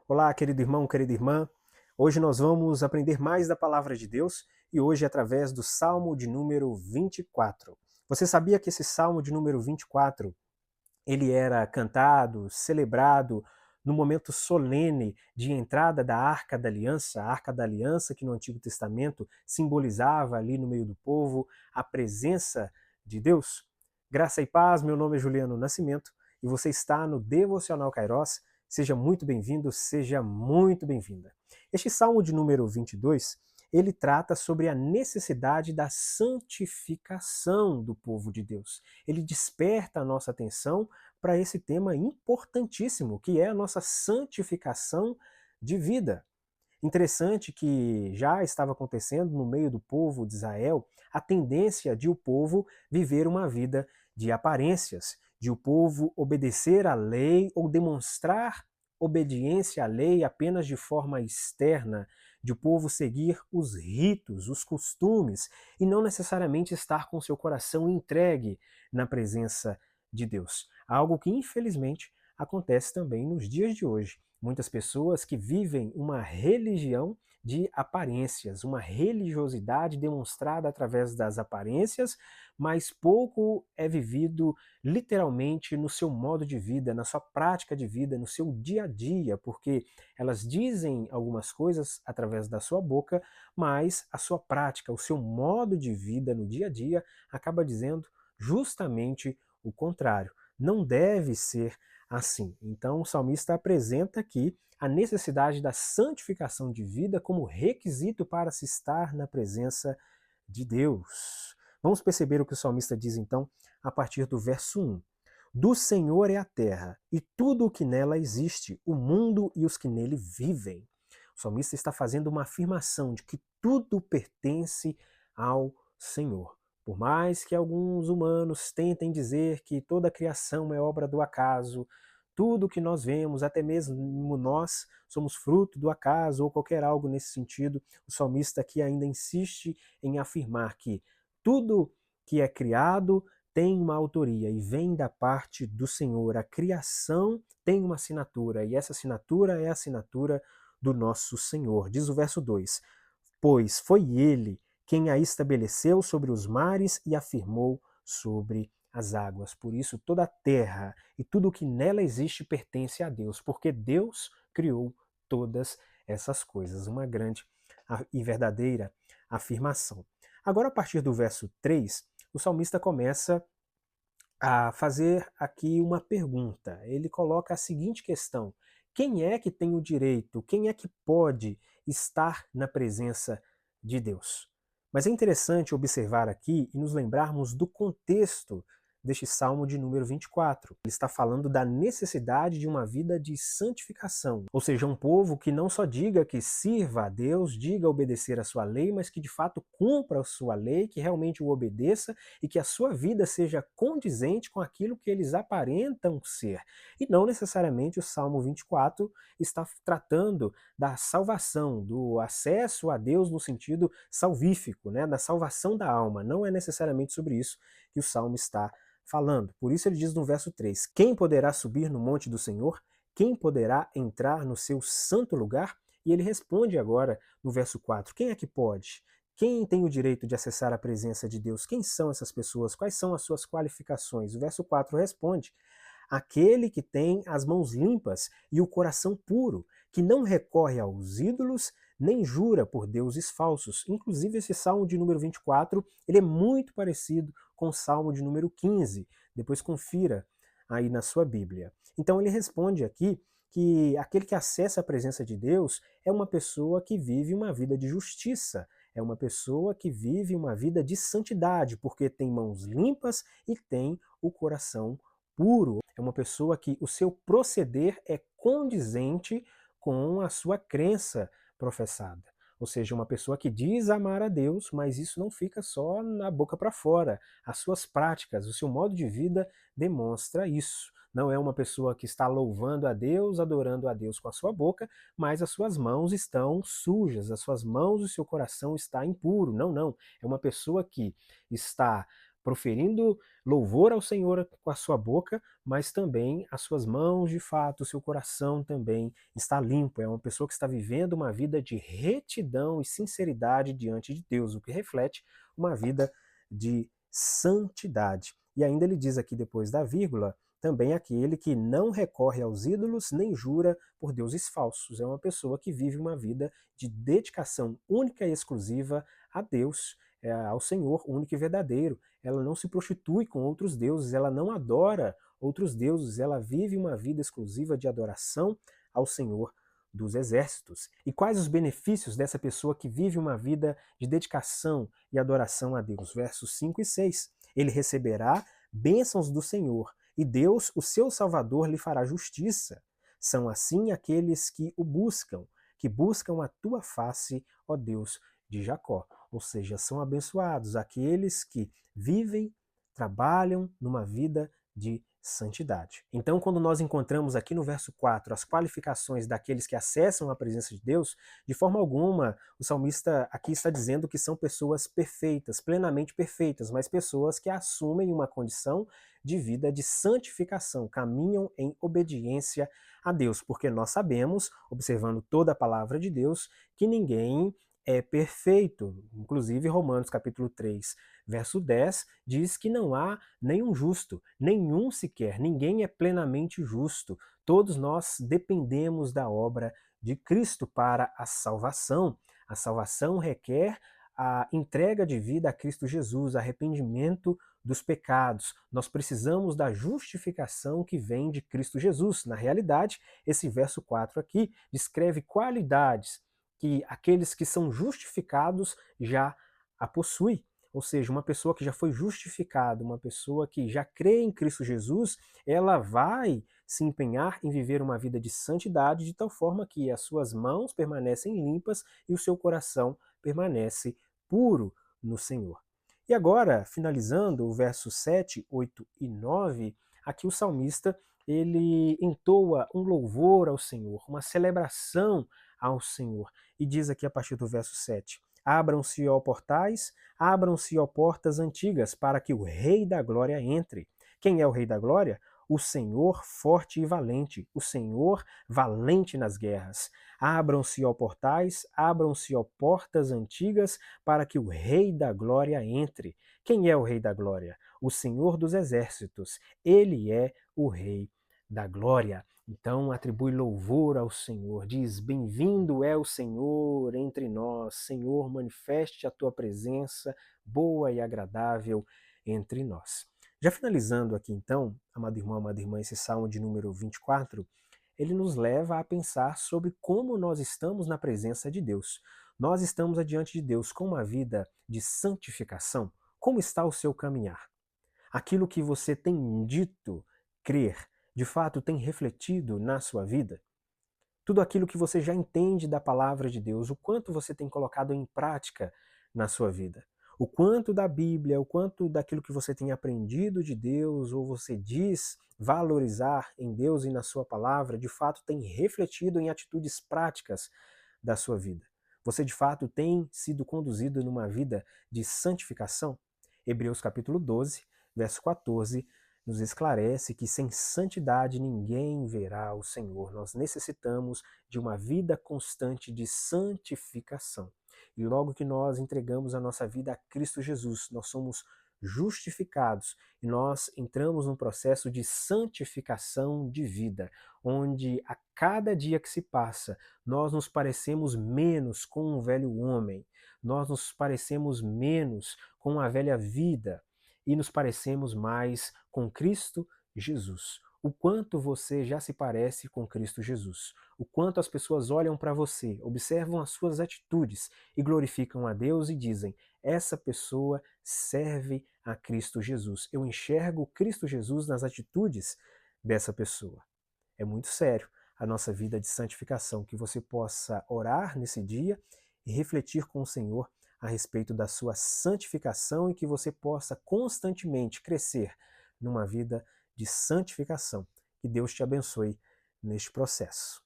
Olá, querido irmão, querida irmã. Hoje nós vamos aprender mais da palavra de Deus e hoje através do Salmo de número 24. Você sabia que esse Salmo de número 24, ele era cantado, celebrado no momento solene de entrada da Arca da Aliança, a Arca da Aliança que no Antigo Testamento simbolizava ali no meio do povo a presença de Deus? Graça e paz, meu nome é Juliano Nascimento e você está no Devocional Kairos. Seja muito bem-vindo, seja muito bem-vinda. Este Salmo de número 22, ele trata sobre a necessidade da santificação do povo de Deus. Ele desperta a nossa atenção para esse tema importantíssimo, que é a nossa santificação de vida. Interessante que já estava acontecendo no meio do povo de Israel a tendência de o povo viver uma vida de aparências, de o povo obedecer à lei ou demonstrar obediência à lei apenas de forma externa, de o povo seguir os ritos, os costumes e não necessariamente estar com seu coração entregue na presença de Deus. Algo que infelizmente acontece também nos dias de hoje. Muitas pessoas que vivem uma religião de aparências, uma religiosidade demonstrada através das aparências, mas pouco é vivido literalmente no seu modo de vida, na sua prática de vida, no seu dia a dia, porque elas dizem algumas coisas através da sua boca, mas a sua prática, o seu modo de vida no dia a dia acaba dizendo justamente o contrário. Não deve ser assim. Então, o salmista apresenta aqui a necessidade da santificação de vida como requisito para se estar na presença de Deus. Vamos perceber o que o salmista diz então a partir do verso 1. Do Senhor é a terra e tudo o que nela existe, o mundo e os que nele vivem. O salmista está fazendo uma afirmação de que tudo pertence ao Senhor. Por mais que alguns humanos tentem dizer que toda a criação é obra do acaso, tudo que nós vemos, até mesmo nós, somos fruto do acaso ou qualquer algo nesse sentido, o salmista aqui ainda insiste em afirmar que tudo que é criado tem uma autoria e vem da parte do Senhor. A criação tem uma assinatura e essa assinatura é a assinatura do nosso Senhor. Diz o verso 2: Pois foi ele quem a estabeleceu sobre os mares e a firmou sobre as águas. Por isso, toda a terra e tudo o que nela existe pertence a Deus, porque Deus criou todas essas coisas. Uma grande e verdadeira afirmação. Agora, a partir do verso 3, o salmista começa a fazer aqui uma pergunta. Ele coloca a seguinte questão: quem é que tem o direito, quem é que pode estar na presença de Deus? Mas é interessante observar aqui e nos lembrarmos do contexto deste Salmo de número 24. Ele está falando da necessidade de uma vida de santificação, ou seja, um povo que não só diga que sirva a Deus, diga obedecer a sua lei, mas que de fato cumpra a sua lei, que realmente o obedeça e que a sua vida seja condizente com aquilo que eles aparentam ser. E não necessariamente o Salmo 24 está tratando da salvação, do acesso a Deus no sentido salvífico, né, da salvação da alma. Não é necessariamente sobre isso que o Salmo está falando. Por isso ele diz no verso 3: Quem poderá subir no monte do Senhor? Quem poderá entrar no seu santo lugar? E ele responde agora no verso 4: Quem é que pode? Quem tem o direito de acessar a presença de Deus? Quem são essas pessoas? Quais são as suas qualificações? O verso 4 responde: aquele que tem as mãos limpas e o coração puro, que não recorre aos ídolos, nem jura por deuses falsos. Inclusive, esse Salmo de número 24, ele é muito parecido com o Salmo de número 15. Depois confira aí na sua Bíblia. Então ele responde aqui que aquele que acessa a presença de Deus é uma pessoa que vive uma vida de justiça, é uma pessoa que vive uma vida de santidade, porque tem mãos limpas e tem o coração puro. É uma pessoa que o seu proceder é condizente com a sua crença professada. Ou seja, uma pessoa que diz amar a Deus, mas isso não fica só na boca para fora. As suas práticas, o seu modo de vida demonstra isso. Não é uma pessoa que está louvando a Deus, adorando a Deus com a sua boca, mas as suas mãos estão sujas, as suas mãos e o seu coração está impuro. Não, não. É uma pessoa que está proferindo louvor ao Senhor com a sua boca, mas também as suas mãos, de fato, o seu coração também está limpo. É uma pessoa que está vivendo uma vida de retidão e sinceridade diante de Deus, o que reflete uma vida de santidade. E ainda ele diz aqui depois da vírgula, também aquele que não recorre aos ídolos nem jura por deuses falsos. É uma pessoa que vive uma vida de dedicação única e exclusiva a Deus, ao Senhor único e verdadeiro. Ela não se prostitui com outros deuses, ela não adora outros deuses, ela vive uma vida exclusiva de adoração ao Senhor dos exércitos. E quais os benefícios dessa pessoa que vive uma vida de dedicação e adoração a Deus? Versos 5 e 6. Ele receberá bênçãos do Senhor, e Deus, o seu Salvador, lhe fará justiça. São assim aqueles que buscam a tua face, ó Deus de Jacó. Ou seja, são abençoados aqueles que vivem, trabalham numa vida de santidade. Então, quando nós encontramos aqui no verso 4 as qualificações daqueles que acessam a presença de Deus, de forma alguma o salmista aqui está dizendo que são pessoas perfeitas, plenamente perfeitas, mas pessoas que assumem uma condição de vida de santificação, caminham em obediência a Deus, porque nós sabemos, observando toda a palavra de Deus, que ninguém é perfeito. Inclusive, Romanos capítulo 3, verso 10, diz que não há nenhum justo, nenhum sequer, ninguém é plenamente justo. Todos nós dependemos da obra de Cristo para a salvação. A salvação requer a entrega de vida a Cristo Jesus, arrependimento dos pecados. Nós precisamos da justificação que vem de Cristo Jesus. Na realidade, esse verso 4 aqui descreve qualidades que aqueles que são justificados já a possuem. Ou seja, uma pessoa que já foi justificada, uma pessoa que já crê em Cristo Jesus, ela vai se empenhar em viver uma vida de santidade de tal forma que as suas mãos permanecem limpas e o seu coração permanece puro no Senhor. E agora, finalizando o verso 7, 8 e 9, aqui o salmista ele entoa um louvor ao Senhor, uma celebração ao Senhor. E diz aqui a partir do verso 7: Abram-se, ó portais, abram-se, ó portas antigas, para que o Rei da Glória entre. Quem é o Rei da Glória? O Senhor forte e valente, o Senhor valente nas guerras. Abram-se, ó portais, abram-se, ó portas antigas, para que o Rei da Glória entre. Quem é o Rei da Glória? O Senhor dos Exércitos. Ele é o Rei da Glória. Então atribui louvor ao Senhor, diz: Bem-vindo é o Senhor entre nós. Senhor, manifeste a tua presença boa e agradável entre nós. Já finalizando aqui então, amado irmão, amada irmã, esse salmo de número 24, ele nos leva a pensar sobre como nós estamos na presença de Deus. Nós estamos adiante de Deus com uma vida de santificação. Como está o seu caminhar? Aquilo que você tem dito crer, de fato tem refletido na sua vida? Tudo aquilo que você já entende da palavra de Deus, o quanto você tem colocado em prática na sua vida? O quanto da Bíblia, o quanto daquilo que você tem aprendido de Deus, ou você diz valorizar em Deus e na sua palavra, de fato tem refletido em atitudes práticas da sua vida? Você de fato tem sido conduzido numa vida de santificação? Hebreus capítulo 12, verso 14, nos esclarece que sem santidade ninguém verá o Senhor. Nós necessitamos de uma vida constante de santificação. E logo que nós entregamos a nossa vida a Cristo Jesus, nós somos justificados e nós entramos num processo de santificação de vida, onde a cada dia que se passa, nós nos parecemos menos com um velho homem, nós nos parecemos menos com a velha vida, e nos parecemos mais com Cristo Jesus. O quanto você já se parece com Cristo Jesus. O quanto as pessoas olham para você, observam as suas atitudes e glorificam a Deus e dizem: essa pessoa serve a Cristo Jesus. Eu enxergo Cristo Jesus nas atitudes dessa pessoa. É muito sério a nossa vida de santificação, que você possa orar nesse dia e refletir com o Senhor a respeito da sua santificação e que você possa constantemente crescer numa vida de santificação. Que Deus te abençoe neste processo.